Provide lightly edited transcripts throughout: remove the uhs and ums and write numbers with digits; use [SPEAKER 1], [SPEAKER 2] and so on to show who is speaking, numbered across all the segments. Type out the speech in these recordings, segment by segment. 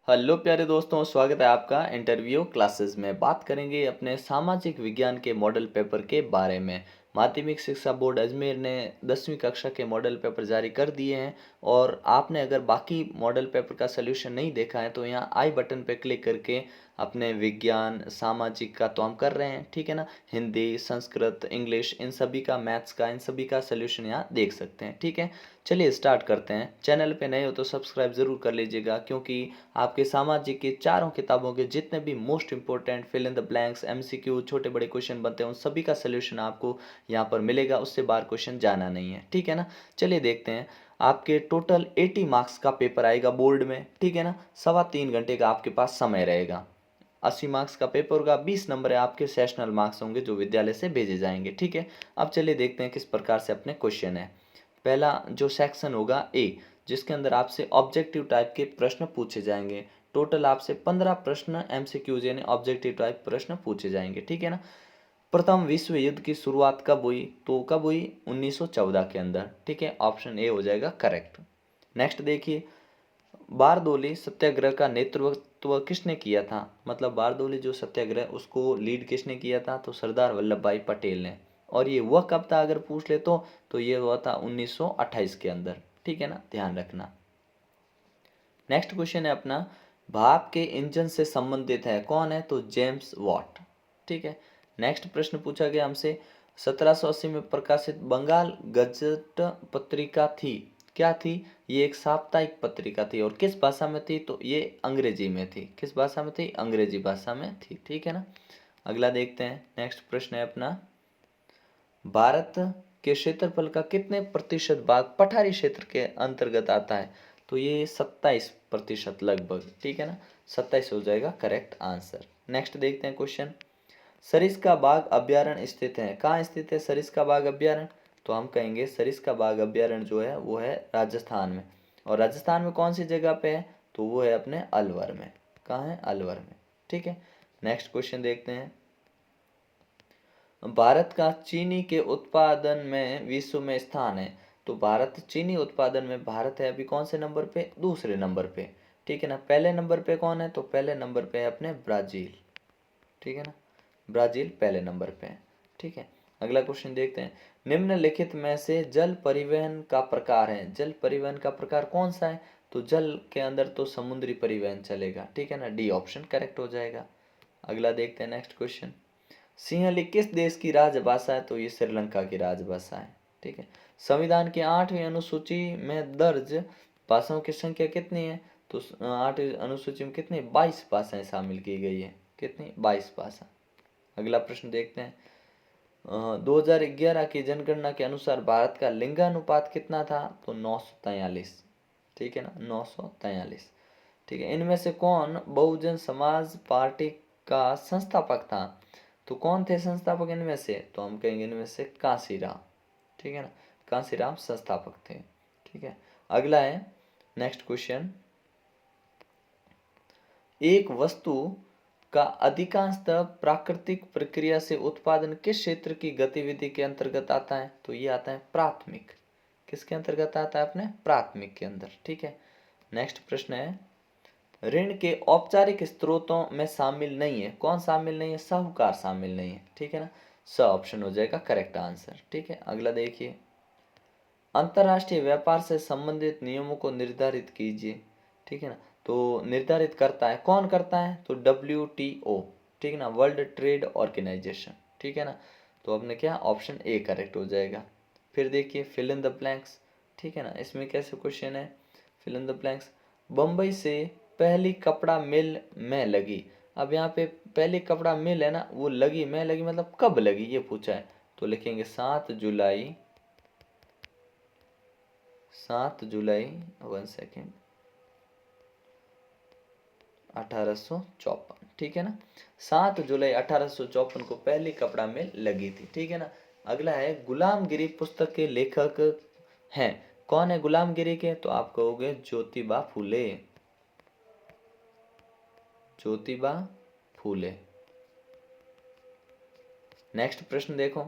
[SPEAKER 1] Hello प्यारे दोस्तों, स्वागत है आपका इंटरव्यू क्लासेस में। बात करेंगे अपने सामाजिक विज्ञान के मॉडल पेपर के बारे में। माध्यमिक शिक्षा बोर्ड अजमेर ने 10वीं कक्षा के मॉडल पेपर जारी कर दिए हैं। और आपने अगर बाकी मॉडल पेपर का सलूशन नहीं देखा है तो यहाँ आई बटन पे क्लिक करके अपने विज्ञान सामाजिक का तो हम कर रहे हैं, ठीक है ना। हिंदी, संस्कृत, इंग्लिश, इन सभी का, मैथ्स का, इन सभी का सलूशन यहाँ देख सकते हैं, ठीक है। चलिए स्टार्ट करते हैं। चैनल पे नए हो तो सब्सक्राइब ज़रूर कर लीजिएगा, क्योंकि आपके सामाजिक की चारों किताबों के जितने भी most important fill in the blanks, MCQ, छोटे बड़े क्वेश्चन बनते हैं, उन सभी का सलूशन आपको यहाँ पर मिलेगा। उससे बाहर क्वेश्चन जाना नहीं है, ठीक है ना। चलिए देखते हैं। आपके टोटल 80 मार्क्स का पेपर आएगा बोर्ड में, ठीक है ना। 3.25 घंटे का आपके पास समय रहेगा। 80 मार्क्स का पेपर होगा। 20 नंबर है आपके सेशनल मार्क्स होंगे जो विद्यालय से भेजे जाएंगे, ठीक है। अब चलिए देखते हैं किस प्रकार से अपने क्वेश्चन है। पहला जो सेक्शन होगा ए, जिसके अंदर आपसे ऑब्जेक्टिव टाइप के प्रश्न पूछे जाएंगे। टोटल आपसे 15 प्रश्न एमसीक्यूज यानी ऑब्जेक्टिव टाइप प्रश्न पूछे जाएंगे, ठीक है ना। प्रथम विश्व युद्ध की शुरुआत कब हुई? तो कब हुई? 1914 के अंदर, ठीक है। ऑप्शन ए हो जाएगा करेक्ट। नेक्स्ट देखिए, बारदोली सत्याग्रह का नेतृत्व किसने किया था? मतलब बारदोली जो सत्याग्रह उसको लीड किसने किया था? तो सरदार वल्लभ भाई पटेल ने। और ये हुआ कब था अगर पूछ ले तो ये हुआ था 1928 के अंदर, ठीक है ना, ध्यान रखना। नेक्स्ट क्वेश्चन है अपना, भाप के इंजन से संबंधित है कौन है? तो जेम्स वॉट, ठीक है। नेक्स्ट प्रश्न पूछा गया हमसे, 1780 में प्रकाशित बंगाल गजट पत्रिका थी, क्या थी? ये एक साप्ताहिक पत्रिका थी। और किस भाषा में थी? तो ये अंग्रेजी में थी। किस भाषा में थी? अंग्रेजी भाषा में थी, ठीक है ना। अगला देखते हैं। नेक्स्ट प्रश्न है अपना, भारत के क्षेत्रफल का कितने प्रतिशत भाग पठारी क्षेत्र के अंतर्गत आता है? तो ये 27% लगभग, ठीक है ना। 27 हो जाएगा करेक्ट आंसर। नेक्स्ट देखते हैं क्वेश्चन, सरिस्का बाग अभ्यारण्य स्थित है, कहाँ स्थित है सरिस्का बाग अभ्यारण्य? तो हम कहेंगे सरिस्का बाग अभ्यारण्य जो है वो है राजस्थान में। और राजस्थान में कौन सी जगह पे है? तो वो है अपने अलवर में। कहाँ है? अलवर में, ठीक है। नेक्स्ट क्वेश्चन देखते हैं, भारत का चीनी के उत्पादन में विश्व में स्थान है। तो भारत चीनी उत्पादन में, भारत है अभी कौन से नंबर पे? दूसरे नंबर पे, ठीक है ना। पहले नंबर पे कौन है? तो पहले नंबर पे है अपने ब्राजील, ठीक है ना। ब्राजील पहले नंबर पे है, ठीक है। अगला क्वेश्चन देखते हैं, निम्नलिखित में से जल परिवहन का प्रकार है, जल परिवहन का प्रकार कौन सा है? तो जल के अंदर तो समुद्री परिवहन चलेगा, ठीक है ना। डी ऑप्शन करेक्ट हो जाएगा। अगला देखते हैं नेक्स्ट क्वेश्चन, सिंहली किस देश की राजभाषा है? तो ये श्रीलंका की राजभाषा है, ठीक है। संविधान की 8वीं अनुसूची में दर्ज भाषाओं की संख्या कितनी है? तो 8वीं अनुसूची में कितनी? 22 भाषाएं शामिल की गई है। कितनी? 22 भाषा। अगला प्रश्न देखते हैं, 2011 की जनगणना के अनुसार भारत का लिंगानुपात कितना था? तो 943, ठीक है ना, 943, ठीक है। इनमें से कौन बहुजन समाज पार्टी का संस्थापक था? तो कौन थे संस्थापक इनमें से? तो हम कहेंगे इनमें से कांसीराम, ठीक है ना। कांसीराम संस्थापक थे, ठीक है। अगला है नेक्स्ट क्वेश्चन, एक वस्तु का अधिकांशतः प्राकृतिक प्रक्रिया से उत्पादन किस क्षेत्र की गतिविधि के अंतर्गत आता है? तो ये आता है प्राथमिक। किसके अंतर्गत आता है? अपने प्राथमिक के अंदर, ठीक है। नेक्स्ट प्रश्न है, ऋण के औपचारिक स्रोतों में शामिल नहीं है, कौन शामिल नहीं है? साहूकार शामिल नहीं है, ठीक है ना। स ऑप्शन हो जाएगा करेक्ट आंसर, ठीक है। अगला देखिए, अंतर्राष्ट्रीय व्यापार से संबंधित नियमों को निर्धारित कीजिए, ठीक है ना। तो निर्धारित करता है, कौन करता है? तो WTO, ठीक है ना, वर्ल्ड ट्रेड ऑर्गेनाइजेशन, ठीक है ना। तो अपने क्या, ऑप्शन ए करेक्ट हो जाएगा। फिर देखिए फिल इन द ब्लैंक्स, ठीक है ना। इसमें कैसे क्वेश्चन है, fill in the blanks, Bombay से पहली कपड़ा मिल में लगी। अब यहाँ पे पहली कपड़ा मिल है ना, वो लगी में लगी मतलब कब लगी ये पूछा है। तो लिखेंगे 7 जुलाई, 7 जुलाई, 1 सेकेंड, 1854, ठीक है ना। 7 जुलाई 1854 को पहली कपड़ा मिल लगी थी, ठीक है ना। अगला है, गुलामगिरी पुस्तक के लेखक हैं, कौन है गुलामगिरी के? तो आप कहोगे ज्योतिबा फूले, ज्योतिबा फूले। नेक्स्ट प्रश्न देखो,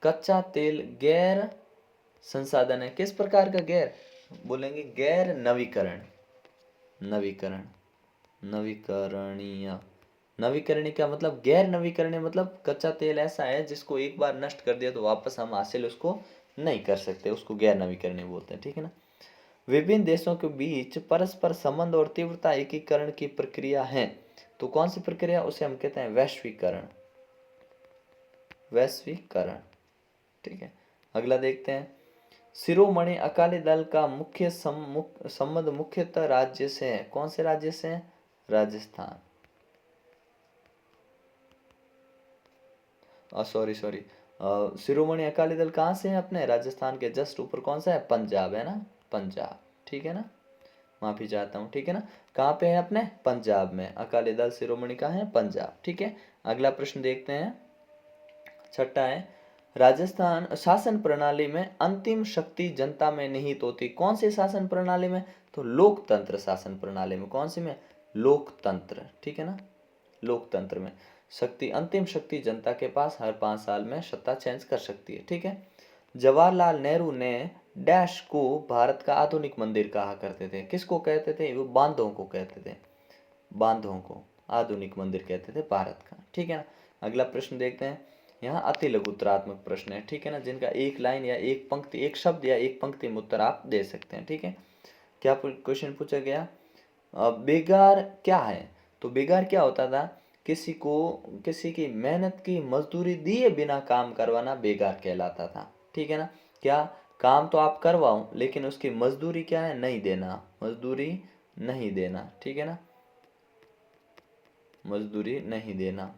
[SPEAKER 1] कच्चा तेल गैर संसाधन है, किस प्रकार का गैर? बोलेंगे गैर नवीकरण, नवीकरण, नवीकरणीय। नवीकरणीय क्या मतलब? गैर नवीकरणीय मतलब कच्चा तेल ऐसा है जिसको एक बार नष्ट कर दिया तो वापस हम हासिल उसको नहीं कर सकते, उसको गैर नवीकरणीय बोलते हैं, ठीक है ना। विभिन्न देशों के बीच परस्पर संबंध और तीव्रता एकीकरण की प्रक्रिया है, तो कौन सी प्रक्रिया? उसे हम कहते हैं वैश्वीकरण, वैश्वीकरण, ठीक है। अगला देखते हैं, शिरोमणि अकाली दल का मुख्य संबंध मुख्यतः राज्य से है, कौन से राज्य से है? राजस्थान, सॉरी सॉरी, शिरोमणि अकाली दल कहाँ से है? अपने राजस्थान के जस्ट ऊपर कौन सा है? पंजाब है ना, पंजाब, ठीक है ना, माफी चाहता हूँ, ठीक है ना। कहाँ पे है? अपने पंजाब में अकाली दल शिरोमणि का है, पंजाब, ठीक है। अगला प्रश्न देखते हैं, छठा है, राजस्थान शासन प्रणाली में अंतिम शक्ति जनता में निहित होती, कौन सी शासन प्रणाली में? तो लोकतंत्र शासन प्रणाली में, कौन सी में? लोकतंत्र, ठीक है ना, लोकतंत्र में शक्ति, अंतिम शक्ति जनता के पास हर 5 साल में सत्ता चेंज कर सकती है, ठीक है। जवाहरलाल नेहरू ने डैश को भारत का आधुनिक मंदिर कहा करते थे, किसको कहते थे? वो बांधों को कहते थे, बांधों को आधुनिक मंदिर कहते थे भारत का, ठीक है ना। अगला प्रश्न देखते हैं, यहाँ अति लघु उत्तरात्मक प्रश्न है, ठीक है ना, जिनका एक लाइन या एक पंक्ति, एक शब्द या एक पंक्ति में उत्तर आप दे सकते हैं, ठीक है। क्या क्वेश्चन पूछा गया? बेगार क्या है? तो बेगार क्या होता था? किसी को किसी की मेहनत की मजदूरी दिए बिना काम करवाना बेगार कहलाता था, ठीक है ना। क्या? काम तो आप करवाओ लेकिन उसकी मजदूरी क्या है? नहीं देना, मजदूरी नहीं देना, ठीक है ना, मजदूरी नहीं देना,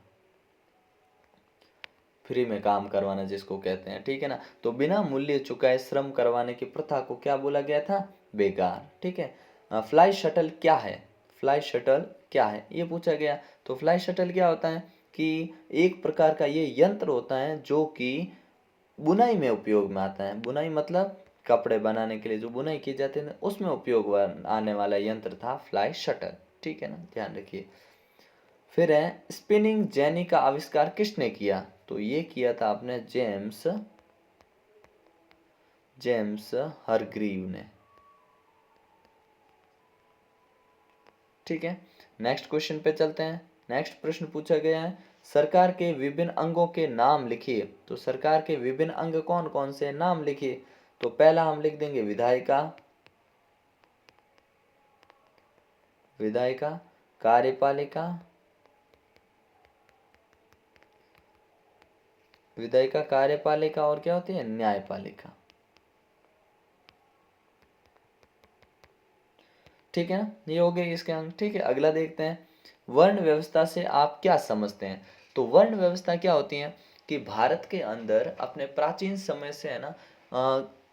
[SPEAKER 1] फ्री में काम करवाना जिसको कहते हैं, ठीक है ना। तो बिना मूल्य चुकाए श्रम करवाने की प्रथा को क्या बोला गया था? बेगार, ठीक है। फ्लाई शटल क्या है? फ्लाई शटल क्या है ये पूछा गया। तो फ्लाई शटल क्या होता है कि एक प्रकार का ये यंत्र होता है जो कि बुनाई में उपयोग में आता है, बुनाई मतलब कपड़े बनाने के लिए जो बुनाई की जाती है उसमें उपयोग आने वाला यंत्र था फ्लाई शटल, ठीक है ना, ध्यान रखिए। फिर है, स्पिनिंग जेनी का आविष्कार किसने किया? तो ये किया था आपने जेम्स जेम्स हरग्रीव ने, ठीक है। नेक्स्ट क्वेश्चन पे चलते हैं। नेक्स्ट प्रश्न पूछा गया है, सरकार के विभिन्न अंगों के नाम लिखिए। तो सरकार के विभिन्न अंग कौन कौन से? नाम लिखिए। तो पहला हम लिख देंगे विधायिका, विधायिका, कार्यपालिका, विधायिका, कार्यपालिका और क्या होती है? न्यायपालिका, ठीक है ना, ये हो गए इसके अंग, ठीक है। अगला देखते हैं, वर्ण व्यवस्था से आप क्या समझते हैं? तो वर्ण व्यवस्था क्या होती है कि भारत के अंदर अपने प्राचीन समय से है ना,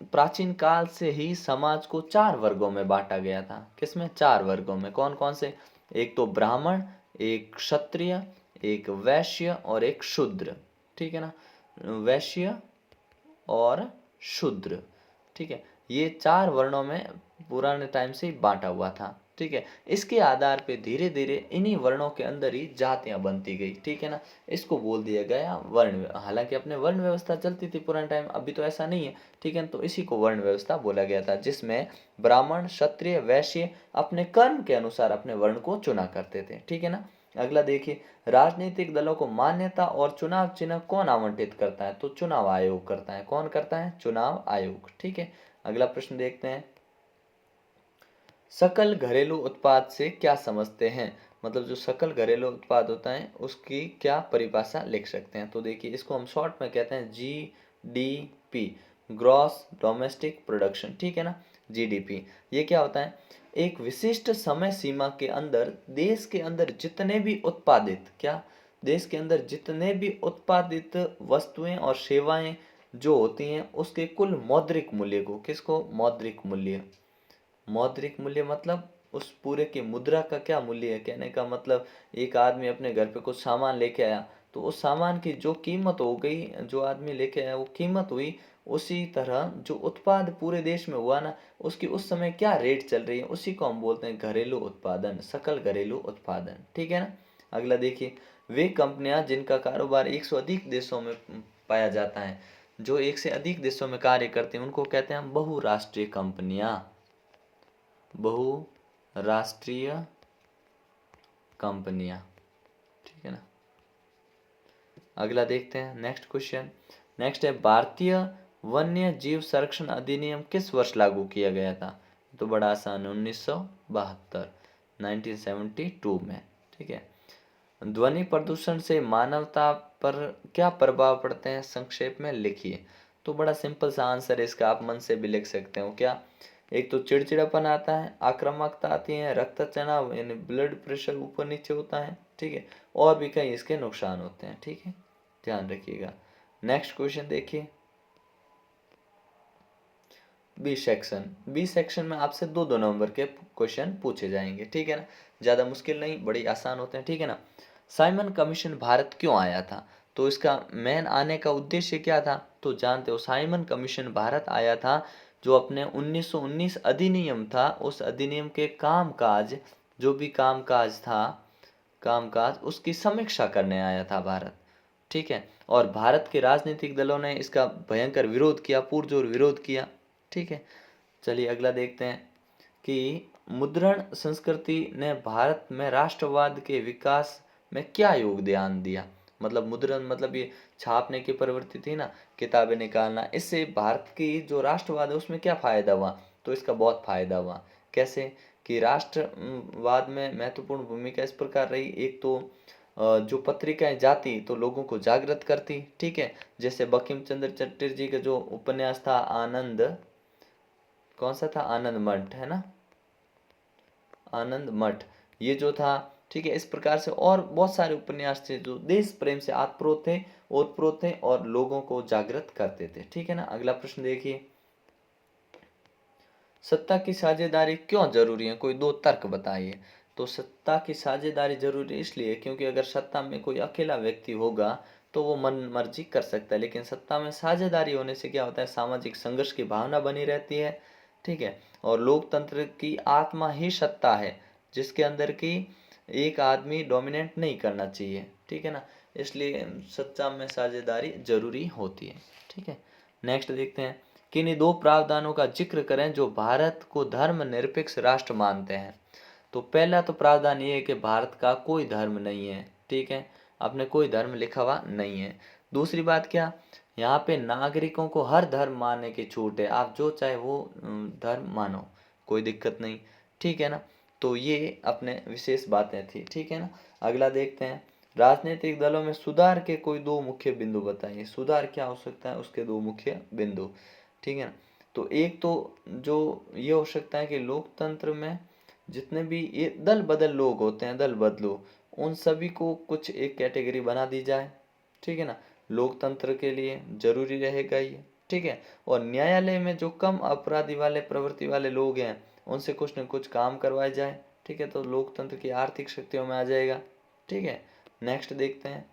[SPEAKER 1] प्राचीन काल से ही समाज को 4 वर्गों में बांटा गया था। किसमें? 4 वर्गों में। कौन कौन से? एक तो ब्राह्मण, एक क्षत्रिय, एक वैश्य और एक शूद्र, ठीक है ना, वैश्य और शूद्र, ठीक है। ये 4 वर्णों में पुराने टाइम से ही बांटा हुआ था, ठीक है। इसके आधार पे धीरे धीरे इन्हीं वर्णों के अंदर ही जातियां बनती गई, ठीक है ना। इसको बोल दिया गया वर्ण। हालांकि अपने वर्ण व्यवस्था चलती थी पुराने टाइम, अभी तो ऐसा नहीं है, ठीक है। तो इसी को वर्ण व्यवस्था बोला गया था, जिसमें ब्राह्मण, क्षत्रिय, वैश्य अपने कर्म के अनुसार अपने वर्ण को चुना करते थे, ठीक है ना। अगला देखिए, राजनीतिक दलों को मान्यता और चुनाव चिन्ह कौन आवंटित करता है? तो चुनाव आयोग करता है। कौन करता है? चुनाव आयोग, ठीक है। अगला प्रश्न देखते हैं, सकल घरेलू उत्पाद से क्या समझते हैं? मतलब जो सकल घरेलू उत्पाद होता है उसकी क्या परिभाषा लिख सकते हैं? तो देखिए, इसको हम शॉर्ट में कहते हैं GDP, ग्रॉस डोमेस्टिक प्रोडक्शन, ठीक है ना, GDP। ये क्या होता है? एक विशिष्ट समय सीमा के अंदर देश के अंदर जितने भी उत्पादित, क्या, देश के अंदर जितने भी उत्पादित वस्तुएं और सेवाएं जो होती हैं उसके कुल मौद्रिक मूल्य को, किसको? मौद्रिक मूल्य, मौद्रिक मूल्य मतलब उस पूरे की मुद्रा का क्या मूल्य है, कहने का मतलब एक आदमी अपने घर पे कुछ सामान लेके आया तो उस सामान की जो कीमत हो गई, जो आदमी लेके आया वो कीमत हुई, उसी तरह जो उत्पाद पूरे देश में हुआ ना उसकी उस समय क्या रेट चल रही है उसी को हम बोलते हैं घरेलू उत्पादन, सकल घरेलू उत्पादन, ठीक है ना। अगला देखिए, वे कंपनियां जिनका कारोबार 100 अधिक देशों में पाया जाता है, जो 1 से अधिक देशों में कार्य करते हैं उनको कहते हैं हम बहुराष्ट्रीय कंपनियां, बहुराष्ट्रीय कंपनियां, ठीक है ना। अगला देखते हैं नेक्स्ट क्वेश्चन। नेक्स्ट है भारतीय वन्य जीव संरक्षण अधिनियम किस वर्ष लागू किया गया था? तो बड़ा आसान है, 1972, 1972 में, ठीक है। ध्वनि प्रदूषण से मानवता पर क्या प्रभाव पड़ते हैं, संक्षेप में लिखिए। तो बड़ा सिंपल सा आंसर है इसका, आप मन से भी लिख सकते हो। क्या? एक तो चिड़चिड़ापन आता है, आक्रामकता आती है, रक्तचाप यानी ब्लड प्रेशर ऊपर नीचे होता है, ठीक है, और भी कई इसके नुकसान होते हैं, ठीक है, ध्यान रखिएगा। नेक्स्ट क्वेश्चन देखिए, बी सेक्शन में आपसे दो दो नंबर के क्वेश्चन पूछे जाएंगे, ठीक है ना, ज़्यादा मुश्किल नहीं, बड़ी आसान होते हैं, ठीक है ना। साइमन कमीशन भारत क्यों आया था? तो इसका मेन आने का उद्देश्य क्या था? तो जानते हो, साइमन कमीशन भारत आया था जो अपने 1919 अधिनियम था, उस अधिनियम के कामकाज, जो भी कामकाज उसकी समीक्षा करने आया था भारत, ठीक है। और भारत के राजनीतिक दलों ने इसका भयंकर विरोध किया, पुरजोर विरोध किया, ठीक है। चलिए अगला देखते हैं कि मुद्रण संस्कृति ने भारत में राष्ट्रवाद के विकास में क्या योगदान दिया? मतलब मुद्रण मतलब ये छापने की प्रवृत्ति थी ना, किताबें निकालना, इससे भारत की जो राष्ट्रवाद है उसमें क्या फायदा हुआ? तो इसका बहुत फायदा हुआ। कैसे? कि राष्ट्रवाद में महत्वपूर्ण भूमिका इस प्रकार रही, एक तो जो पत्रिकाएं जाती तो लोगों को जागृत करती, ठीक है। जैसे बंकिम चंद्र चटर्जी का जो उपन्यास था आनंद, कौन सा था, आनंद मठ, है ना, आनंद मठ, ये जो था, ठीक है। इस प्रकार से और बहुत सारे उपन्यास थे जो देश प्रेम से आत्मप्रोत थे, ओतप्रोत थे और लोगों को जागृत करते थे, ठीक है ना। अगला प्रश्न देखिए, सत्ता की साझेदारी क्यों जरूरी है? कोई दो तर्क बताइए। तो सत्ता की साझेदारी जरूरी इसलिए क्योंकि अगर सत्ता में कोई अकेला व्यक्ति होगा तो वो मन मर्जी कर सकता है, लेकिन सत्ता में साझेदारी होने से क्या होता है, सामाजिक संघर्ष की भावना बनी रहती है, ठीक है। और लोकतंत्र की आत्मा ही सत्ता है, जिसके अंदर की एक आदमी डोमिनेट नहीं करना चाहिए, ठीक है ना। इसलिए सत्ता में साझेदारी जरूरी होती है, ठीक है। नेक्स्ट देखते हैं, किन्हीं दो प्रावधानों का जिक्र करें जो भारत को धर्मनिरपेक्ष राष्ट्र मानते हैं। तो पहला तो प्रावधान ये है कि भारत का कोई धर्म नहीं है, ठीक है, आपने कोई धर्म लिखा हुआ नहीं है। दूसरी बात क्या, यहाँ पे नागरिकों को हर धर्म मानने की छूट है, आप जो चाहे वो धर्म मानो, कोई दिक्कत नहीं, ठीक है ना। तो ये अपने विशेष बातें थी, ठीक है ना। अगला देखते हैं, राजनीतिक दलों में सुधार के कोई दो मुख्य बिंदु बताइए। सुधार क्या हो सकता है, उसके दो मुख्य बिंदु, ठीक है ना। तो एक तो जो ये हो सकता है कि लोकतंत्र में जितने भी ये दल बदल लोग होते हैं, दल बदलो, उन सभी को कुछ एक कैटेगरी बना दी जाए, ठीक है ना, लोकतंत्र के लिए जरूरी रहेगा ये, ठीक है। और न्यायालय में जो कम अपराधी वाले प्रवृत्ति वाले लोग हैं उनसे कुछ न कुछ काम करवाया जाए, ठीक है, तो लोकतंत्र की आर्थिक शक्तियों में आ जाएगा, ठीक है। नेक्स्ट देखते हैं,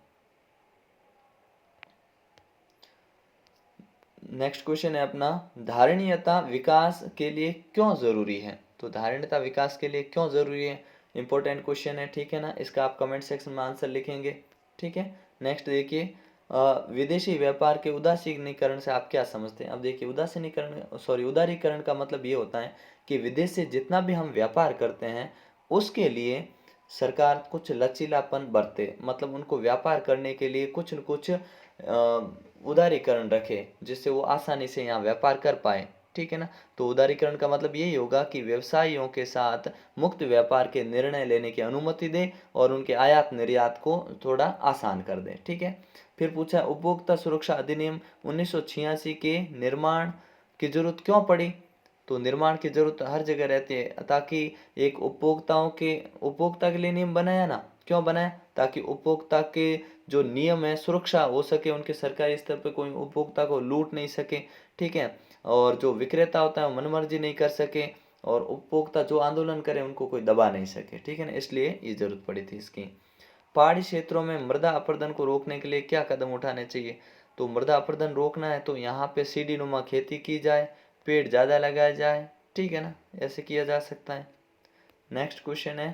[SPEAKER 1] नेक्स्ट क्वेश्चन है अपना, धारणीयता विकास के लिए क्यों जरूरी है? तो धारणीयता विकास के लिए क्यों जरूरी है, इंपॉर्टेंट क्वेश्चन है, ठीक है ना। इसका आप कमेंट सेक्शन में आंसर लिखेंगे, ठीक है। नेक्स्ट देखिए, विदेशी व्यापार के उदासीनीकरण से आप क्या समझते हैं? अब देखिए, उदारीकरण का मतलब ये होता है कि विदेश से जितना भी हम व्यापार करते हैं उसके लिए सरकार कुछ लचीलापन बरते, मतलब उनको व्यापार करने के लिए कुछ न कुछ उदारीकरण रखे, जिससे वो आसानी से यहाँ व्यापार कर पाए, ठीक है ना। तो उदारीकरण का मतलब यही होगा कि व्यवसायियों के साथ मुक्त व्यापार के निर्णय लेने की अनुमति दे और उनके आयात निर्यात को थोड़ा आसान कर दे, ठीक है। फिर पूछा, उपभोक्ता सुरक्षा अधिनियम 1986 के निर्माण की जरूरत क्यों पड़ी? तो निर्माण की जरूरत हर जगह रहती है, ताकि एक उपभोक्ता के लिए नियम बनाया ना, क्यों बनाया? ताकि उपभोक्ता के जो नियम है सुरक्षा हो सके, उनके सरकारी स्तर पर कोई उपभोक्ता को लूट नहीं सके, ठीक है। और जो विक्रेता होता है वो मनमर्जी नहीं कर सके, और उपभोक्ता जो आंदोलन करे उनको कोई दबा नहीं सके, ठीक है ना, इसलिए ये जरूरत पड़ी थी इसकी। पहाड़ी क्षेत्रों में मृदा अपरदन को रोकने के लिए क्या कदम उठाने चाहिए? तो मृदा अपरदन रोकना है तो यहाँ पे सीढ़ी नुमा खेती की जाए, पेड़ ज़्यादा लगाया जाए, ठीक है ना, ऐसे किया जा सकता है। नेक्स्ट क्वेश्चन है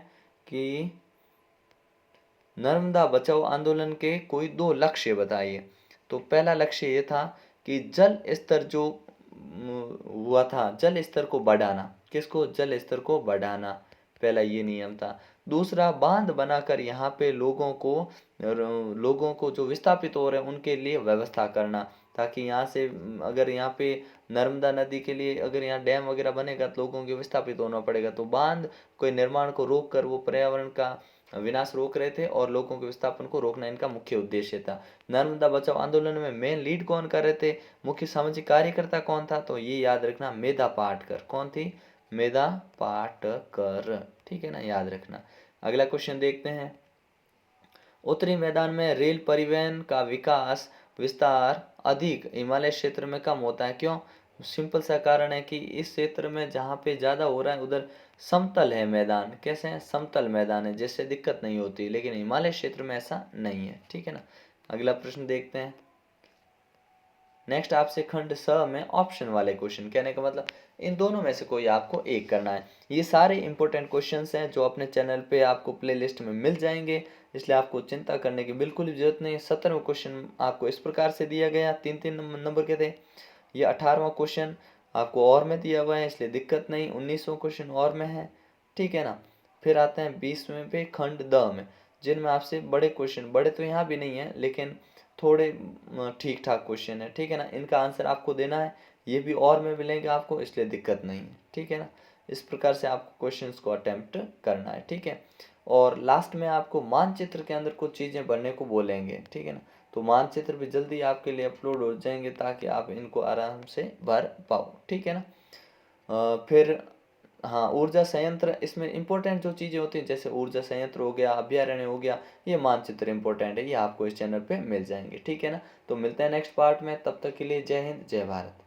[SPEAKER 1] कि नर्मदा बचाओ आंदोलन के कोई दो लक्ष्य बताइए। तो पहला लक्ष्य ये था कि जल स्तर जो हुआ था जल स्तर को बढ़ाना। किसको? जल स्तर को बढ़ाना, पहला ये नियम था। दूसरा, बांध बनाकर यहाँ पे लोगों को जो विस्थापित हो रहे हैं उनके लिए व्यवस्था करना, ताकि यहाँ से अगर यहाँ पे नर्मदा नदी के लिए अगर यहाँ डैम वगैरह बनेगा तो लोगों को विस्थापित होना पड़ेगा, तो बांध कोई निर्माण को रोक कर वो पर्यावरण का विनाश रोक रहे थे और लोगों के विस्थापन को रोकना इनका मुख्य उद्देश्य था। नर्मदा बचाओ आंदोलन में मेन लीड कौन कर रहे थे, मुख्य सामाजिक कार्यकर्ता कौन था? तो ये याद रखना, मेधा पाटकर। कौन थी? मेधा पाटकर, ठीक है ना, याद रखना। अगला क्वेश्चन देखते हैं। उत्तरी मैदान में रेल परिवहन का विस्तार अधिक हिमालय क्षेत्र में कम होता है, क्यों? सिंपल सा कारण है कि इस क्षेत्र में जहाँ पे ज़्यादा हो रहा है उधर समतल है मैदान। कैसे हैं? समतल मैदान है, जिससे दिक्कत नहीं होती, लेकिन हिमालय क्षेत्र में ऐसा नहीं है, ठीक है ना। अगला प्रश्न देखते हैं। नेक्स्ट आपसे खंड स में ऑप्शन वाले क्वेश्चन, कहने का मतलब इन दोनों में से कोई आपको एक करना है। ये सारे इंपॉर्टेंट क्वेश्चंस हैं जो अपने चैनल पे आपको प्लेलिस्ट में मिल जाएंगे, इसलिए आपको चिंता करने की बिल्कुल भी जरूरत नहीं। 17वां क्वेश्चन आपको इस प्रकार से दिया गया, 3-3 नंबर के थे। ये 18वां क्वेश्चन आपको और में दिया हुआ है, इसलिए दिक्कत नहीं। 19वां क्वेश्चन और में है, ठीक है ना। फिर आते हैं 20वें पे खंड द में, जिनमें आपसे बड़े क्वेश्चन, बड़े तो यहाँ भी नहीं है लेकिन थोड़े ठीक ठाक क्वेश्चन है, ठीक है ना। इनका आंसर आपको देना है, ये भी और में मिलेंगे आपको, इसलिए दिक्कत नहीं है, ठीक है ना। इस प्रकार से आपको क्वेश्चंस को अटेम्प्ट करना है, ठीक है। और लास्ट में आपको मानचित्र के अंदर कुछ चीज़ें भरने को बोलेंगे, ठीक है ना। तो मानचित्र भी जल्दी आपके लिए अपलोड हो जाएंगे ताकि आप इनको आराम से भर पाओ, ठीक है ना। फिर हाँ, ऊर्जा संयंत्र, इसमें इंपॉर्टेंट जो चीज़ें होती हैं जैसे ऊर्जा संयंत्र हो गया, अभ्यारण्य हो गया, ये मानचित्र इंपॉर्टेंट है, ये आपको इस चैनल पे मिल जाएंगे, ठीक है ना। तो मिलते हैं नेक्स्ट पार्ट में, तब तक के लिए जय हिंद, जय भारत।